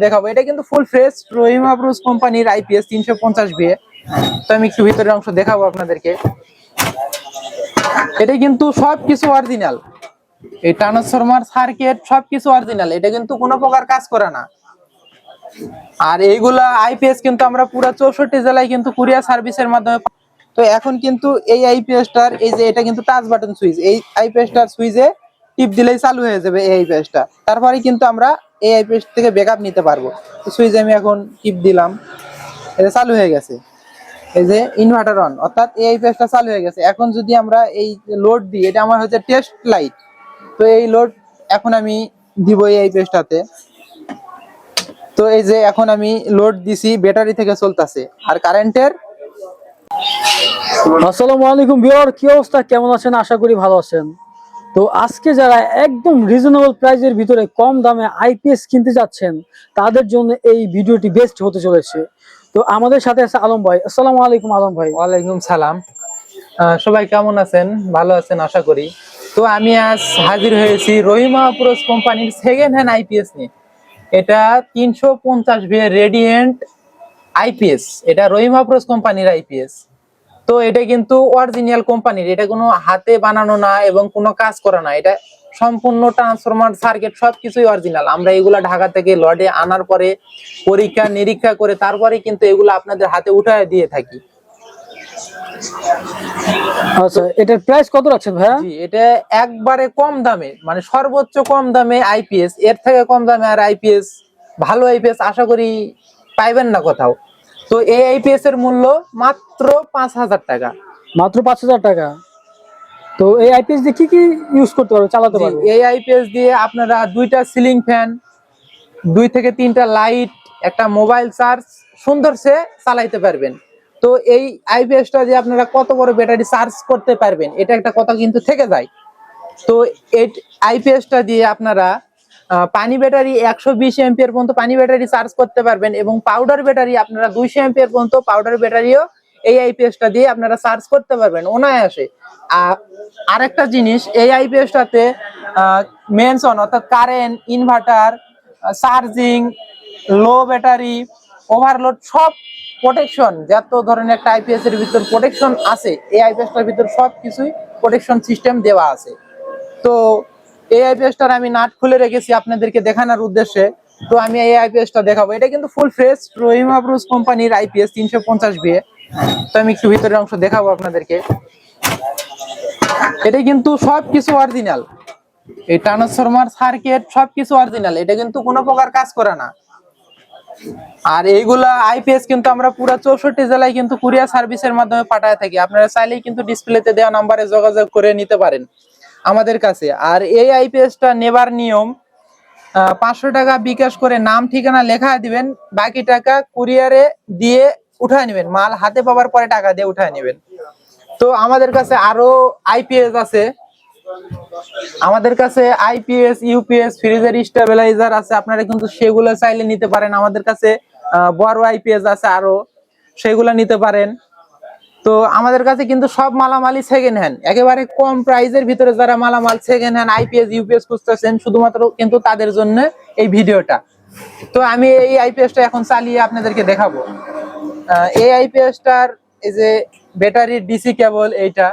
দেখাবো। এটা কিন্তু ফুল ফ্রেশ রহিমা ব্রুস কোম্পানির আইপিএস 350 বিএ। তো আমি একটু ভিতরের অংশ দেখাবো আপনাদেরকে। এটা কিন্তু সবকিছু অরিজিনাল, এই ট্রান্সফরমার সার্কিট সবকিছু অরিজিনাল, এটা কিন্তু কোনো প্রকার কাজ করে না। আর এইগুলা আইপিএস কিন্তু আমরা পুরো 64 জেলায় কিন্তু কুরিয়ার সার্ভিসের মাধ্যমে। তো এখন কিন্তু এই আইপিএসটার এই যে এটা কিন্তু টাচ বাটন সুইচ, এই আইপিএসটার সুইচে টিপ দিলেই চালু হয়ে যাবে এই আইপিএসটা। তারপরে কিন্তু আমরা এই আইপিএস থেকে ব্যাকআপ নিতে পারবো। তো সুইচে আমি এখন টিপ দিলাম, এটা চালু হয়ে গেছে। এই যে ইনভার্টার অন, অর্থাৎ এই আইপিএসটা চালু হয়ে গেছে। এখন যদি আমরা এই লোড দিই, এটা আমার হচ্ছে টেস্ট লাইট। তো এই লোড এখন আমি দিব এই আইপিএসটাতে। তো এই যে এখন আমি লোড দিছি, ব্যাটারি থেকে চলতেছে আর কারেন্টের। আসসালামু আলাইকুম ভিউয়ার, কি অবস্থা, কেমন আছেন? আশা করি ভালো আছেন। তো আজকে যারা একদম রিজনেবল প্রাইসের ভিতরে কম দামে আইপিএস কিনতে যাচ্ছেন, তাদের জন্য এই ভিডিওটি বেস্ট হতে চলেছে। তো আমাদের সাথে আছে আলম ভাই। আসসালামু আলাইকুম আলম ভাই। ওয়ালাইকুম সালাম। সবাই কেমন আছেন? ভালো আছেন আশা করি। তো আমি আজ হাজির হয়েছি রহিমা ব্রুস কোম্পানির সেকেন্ড হ্যান্ড আইপিএস নিয়ে। এটা 350 বিএ রেডিয়েন্ট আইপিএস, এটা রহিমা ব্রুস কোম্পানির আইপিএস। তো এটা কিন্তু অরিজিনাল কোম্পানির, এটা কোনো হাতে বানানো না এবং কোনো কাজ করা না। এটা সম্পূর্ণ ট্রান্সফরমার সার্কিট সবকিছুই অরিজিনাল। আমরা এগুলা ঢাকা থেকে লডে আনার পরে পরীক্ষা নিরীক্ষা করে তারপরে কিন্তু এগুলো আপনাদের হাতে উঠায় দিয়ে থাকি। আচ্ছা, এটার প্রাইস কত রাখছেন ভাইয়া? জি, এটা একবারে কম দামে, মানে সর্বোচ্চ কম দামে আইপিএস। এর থেকে কম দামে আর আইপিএস, ভালো আইপিএস আশা করি পাইবেন না কোথাও। তো এই আইপিএস এর মূল্য মাত্র 5000 টাকা। মাত্র 5000 টাকা। তো এই আইপিএস দিয়ে কি কি ইউজ করতে পারবে, চালাতে পারবে? এই আইপিএস দিয়ে আপনারা 2টা সিলিং ফ্যান, 2 থেকে 3টা লাইট, একটা মোবাইল চার্জ সুন্দরসে চালাইতে পারবেন। তো এই আইপিএসটা দিয়ে আপনারা কত বড় ব্যাটারি চার্জ করতে পারবেন, এটা একটা কথা কিন্তু থেকে যায়। তো এই আইপিএসটা দিয়ে আপনারা পানি ব্যাটারি 120 এম্পিয়ার পর্যন্ত পানি ব্যাটারি চার্জ করতে পারবেন এবং পাউডার ব্যাটারি আপনারা 200 এম্পিয়ার পর্যন্ত পাউডার ব্যাটারিও এই আইপিএসটা দিয়ে আপনারা চার্জ করতে পারবেন অনায়াসে। আরেকটা জিনিস, এই আইপিএসটাতে মেনশন অর্থাৎ কারেন্ট, ইনভার্টার, চার্জিং, লো ব্যাটারি, ওভারলোড সব প্রোটেকশন, যত ধরনের একটা আইপিএস এর ভিতর প্রোটেকশন আছে, এই আইপিএসটার ভিতর সব কিছুই প্রোটেকশন সিস্টেম দেওয়া আছে। তো এই আইপিএসটার আমি নাট খুলে রেখেছি আপনাদেরকে দেখানোর উদ্দেশ্যে। তো আমি এই আইপিএসটা দেখাবো। এটা কিন্তু ফুল ফ্রেশ রহিমা ব্রুস কোম্পানির আইপিএস 350 বিএ। তো আমি একটু ভিতরের অংশ দেখাবো আপনাদেরকে। এটা কিন্তু সবকিছু অরিজিনাল, এই ট্রান্সফরমার সার্কিট সবকিছু অরিজিনাল, এটা কিন্তু কোনো প্রকার কাজ করে না। আর এইগুলা আইপিএস কিন্তু আমরা পুরো 64 জেলায় কিন্তু কুরিয়ার সার্ভিসের মাধ্যমে পাঠায় থাকি। আপনারা চাইলেই কিন্তু ডিসপ্লেতে দেওয়া নাম্বারে যোগাযোগ করে নিতে পারেন আমাদের কাছে। আর এই আইপিএসটা নেবার নিয়ম, 500 টাকা বিকাশ করে নাম ঠিকানা লেখা দিবেন, বাকি টাকা কুরিয়ারে দিয়ে উঠায় নেবেন। মাল হাতে পাওয়ার পরে টাকা দিয়ে উঠায় নেবেন। তো আমাদের কাছে আরো আইপিএস আছে, আমাদের কাছে আইপিএস, ইউপিএস, ফ্রিজের স্টেবিলাইজার আছে, আপনারা কিন্তু সেগুলো চাইলে নিতে পারেন। আমাদের কাছে বড় আইপিএস আছে আরো, সেগুলো নিতে পারেন। তো আমাদের কাছে কিন্তু সব মালামালই সেকেন্ড হ্যান্ড, একেবারে কম প্রাইসের ভিতরে যারা মালামাল সেকেন্ড হ্যান্ড আইপিএস, ইউপিএস খুঁজতেছেন, শুধুমাত্র কিন্তু তাদের জন্য এই ভিডিওটা। তো আমি এই আইপিএসটা এখন চালিয়ে আপনাদেরকে দেখাবো। এই আইপিএসটার এই যে ব্যাটারির ডিসি কেবল এইটা।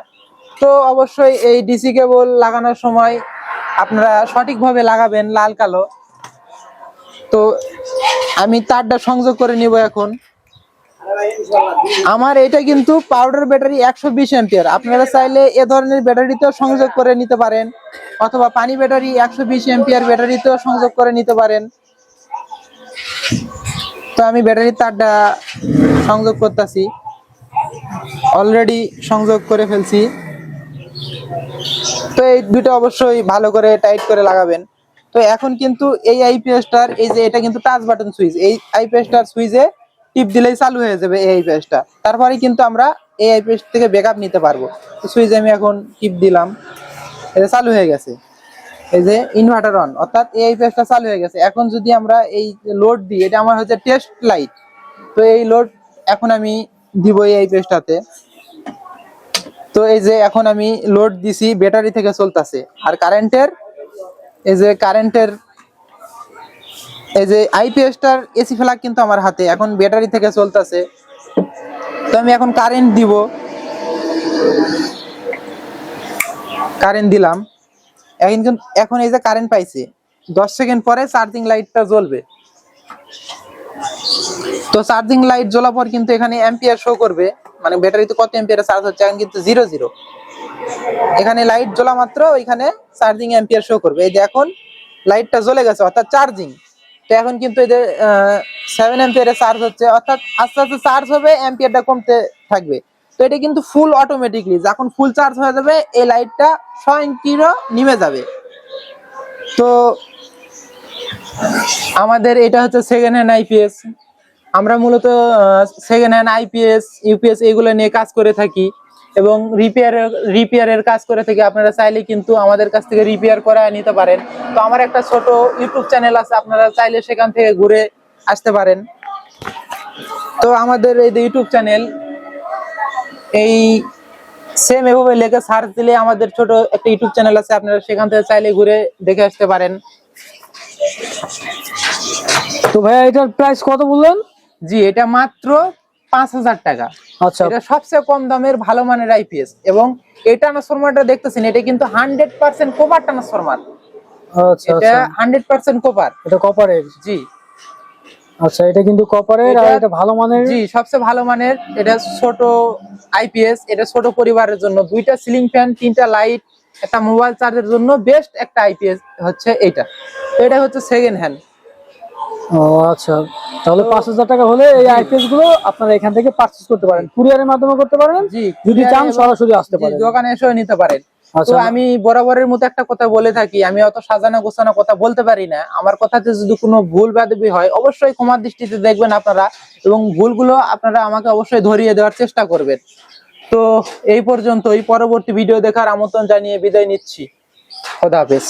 তো অবশ্যই এই ডিসি কেবল লাগানোর সময় আপনারা সঠিকভাবে লাগাবেন, লাল কালো। তো আমি তারটা সংযোগ করে নিব এখন। আমার এটা কিন্তু পাউডার ব্যাটারি 120 এম্পিয়ার, আপনারা চাইলে এ ধরনের ব্যাটারিতেও সংযোগ করে নিতে পারেন, অথবা পানি ব্যাটারি 120 এম্পিয়ার ব্যাটারিতেও সংযোগ করে নিতে পারেন। তো আমি ব্যাটারির তারটা সংযোগ করতেছি, অলরেডি সংযোগ করে ফেলছি। তো এই দুটো অবশ্যই ভালো করে টাইট করে লাগাবেন। তো এখন কিন্তু এই আইপিএসটার এই যে এটা কিন্তু টাচ বাটন সুইচ, এই আইপিএসটার সুইচে টিপ দিলেই চালু হয়ে যাবে এই আইপিএসটা। তারপরে কিন্তু আমরা এই আইপিএস থেকে ব্যাকআপ নিতে পারবো। তো সুইচে আমি এখন টিপ দিলাম, এটা চালু হয়ে গেছে। এই যে ইনভার্টার অন, অর্থাৎ এই আইপিএসটা চালু হয়ে গেছে। এখন যদি আমরা এই লোড দিই, এটা আমার হচ্ছে টেস্ট লাইট। তো এই লোড এখন আমি দিব এই আইপিএসটাতে। তো এই যে এখন আমি লোড দিছি, ব্যাটারি থেকে চলতেছে আর কারেন্টের, এই যে কারেন্টের এই যে আইপিএসটার এসি ফ্ল্যাগ কিন্তু আমার হাতে, এখন ব্যাটারি থেকে চলতেছে। তো আমি এখন কারেন্ট দিব, কারেন্ট দিলাম। এখন এই যে কারেন্ট পাইছে, 10 সেকেন্ড পরে চার্জিং লাইটটা জ্বলবে। তো চার্জিং লাইট জ্বলার পর কিন্তু এখানে অ্যাম্পিয়ার শো করবে, মানে ব্যাটারিতে কত অ্যাম্পিয়ারে চার্জ হচ্ছে। এখন কিন্তু 0 এখানে লাইট জ্বলা মাত্র এখানে চার্জিং অ্যাম্পিয়ার শো করবে। এই যে এখন লাইটটা জ্বলে গেছে, অর্থাৎ চার্জিং। তো এখন কিন্তু এই যে 7 অ্যাম্পিয়ারে চার্জ হচ্ছে, অর্থাৎ আস্তে আস্তে চার্জ হবে, অ্যাম্পিয়ারটা কমতে থাকবে। তো এটা কিন্তু ফুল অটোমেটিকলি, যখন ফুল চার্জ হয়ে যাবে এই লাইটটা স্বয়ংক্রিয় নিভে যাবে। তো আমাদের এটা হচ্ছে সেকেন্ড হ্যান্ড আইপিএস। আমরা মূলত সেকেন্ড হ্যান্ড আইপিএস, ইউপিএস এগুলো নিয়ে কাজ করে থাকি এবং রিপেয়ারের কাজ করে থাকি। আপনারা চাইলে কিন্তু আমাদের কাছ থেকে রিপেয়ার করে নিতে পারেন। তো আমার একটা ছোট ইউটিউব চ্যানেল আছে, আপনারা চাইলে সেখান থেকে ঘুরে আসতে পারেন। তো আমাদের এই যে ইউটিউব চ্যানেল, এই সেম এভাবে লেখে সার্চ দিলে আমাদের ছোট একটা ইউটিউব চ্যানেল আছে, আপনারা সেখান থেকে চাইলে ঘুরে দেখে আসতে পারেন। তো ভাইয়া এটার প্রাইস কত বললেন? জি, এটা মাত্র 5,000 টাকা। আচ্ছা এটা সবচেয়ে কম দামের ভালো মানের আইপিএস। এবং এই ট্রান্সফরমারটা দেখতেছেন, এটা কিন্তু 100% কপার ট্রান্সফরমার। আচ্ছা এটা আচ্ছা 100% কপার। এটা কপারের? জি আচ্ছা, এটা কিন্তু কপারের আর এটা ভালো মানের? জি, সবচেয়ে ভালো মানের। এটা ছোট আইপিএস, এটা ছোট পরিবারের জন্য, 2টা সিলিং ফ্যান, 3টা লাইট, একটা মোবাইল চার্জের জন্য বেস্ট একটা আইপিএস হচ্ছে এইটা। তো এটা হচ্ছে সেকেন্ড হ্যান্ড। ও আচ্ছা, তাহলে 5,000 টাকা হলে এই আইপিএস গুলো আপনারা এখান থেকে পারচেজ করতে পারেন, কুরিয়ারের মাধ্যমে করতে পারেন, জি, যদি চান সরাসরি আসতে পারেন, দোকানে এসেও নিতে পারেন। তো আচ্ছা আমি বরাবরের মতো একটা কথা বলে থাকি, আমি অত সাজানো গোছানো কথা বলতে পারি না। আমার কথাতে যদি কোনো ভুল বাদবি হয় অবশ্যই ক্ষমার দৃষ্টিতে দেখবেন আপনারা, এবং ভুলগুলো আপনারা আমাকে অবশ্যই ধরিয়ে দেওয়ার চেষ্টা করবেন। তো এই পর্যন্তই, পরবর্তী ভিডিও দেখার আমন্ত্রণ জানিয়ে বিদায় নিচ্ছি। খোদা হাফেজ।